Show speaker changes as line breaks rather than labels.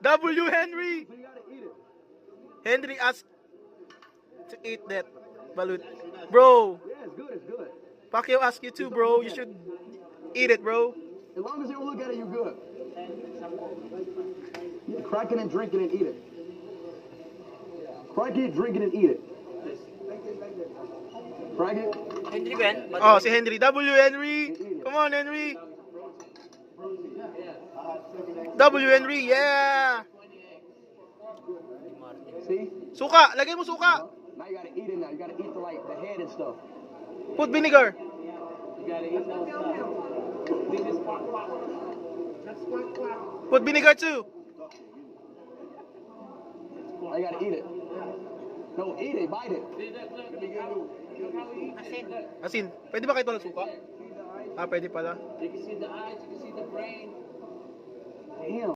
W. Henry.
So you gotta eat it.
Henry asked to eat that balut. Bro,
Yeah, it's good. It's good.
Pacquiao asked you too, bro. You should eat it, bro.
As long as you don't look at it, you're good. Yeah, crack it and drink it and eat it. Crack it, drink it and eat it. Crack it.
Henry Ben.
Oh, si Henry. W. Henry. Come on, Henry. W. Henry, yeah.
See?
Suka. Lagay mo suka.
Now you gotta eat it now. You gotta eat the head and stuff.
Put vinegar. Put vinegar too.
Now you gotta eat it. No, eat it. Bite it.
Asin. Pwede ba kahit walang suka? Ah, pwede pala.
Damn.